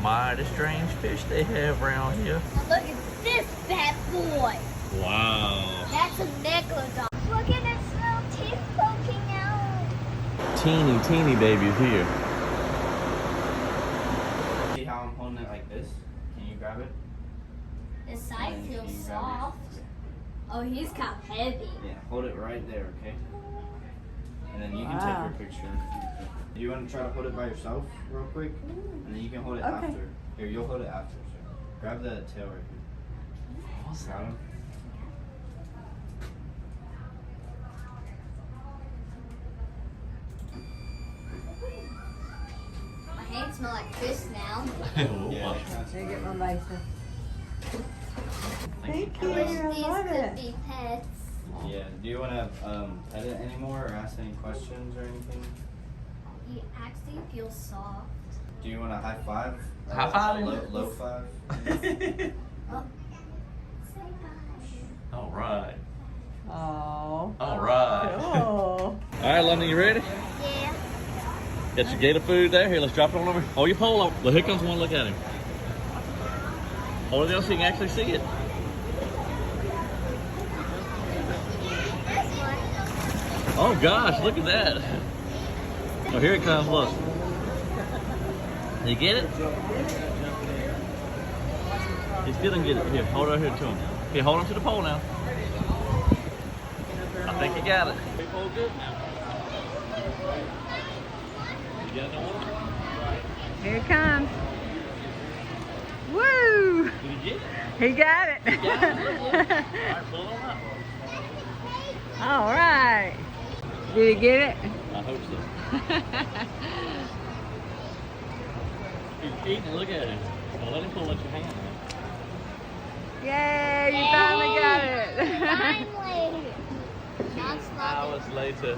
Mighty strange fish they have around here. Now look at this bad boy. Wow. That's a megalodon. Look at its little teeth poking out. Teeny babies here. See how I'm holding it like this? Can you grab it? The side And feels can you grab soft. it? Oh, he's kind of heavy. Yeah, hold it right there, okay? And then you can take your picture. You want to try to hold it by yourself real quick? And then you can hold it after. Here, you'll hold it after. So grab the tail right here. Awesome. Got him? My hands smell like fish now. Yeah. They get my license. Thank I you. wish I these love could it. be pets. Yeah. Do you want to pet it anymore or ask any questions or anything? He actually feels soft. Do you want a high five? High five him? Low five? Oh. Say bye. All right. Oh. All right. Oh. All right, London, you ready? Yeah. Got your gator food there. Here, let's drop it on over. Hold your pole over. Look, here comes one. Look at him. Hold it down so you can actually see it. This one. Oh gosh, look at that. Oh, here it comes. Look. You get it? He still didn't get it. Here, hold it right here to him. Here, hold him to the pole now. I think you got it. Pole good now. You got no one? Here it comes. Woo! Did he get it? He got it. He got it. Look, look. All right, pull it on up. All right. Did he get it? I hope so. He's eating it. Look at him. Well, let him pull at your hand. Yay! You finally got it. Finally. Not sloppy. Hours later.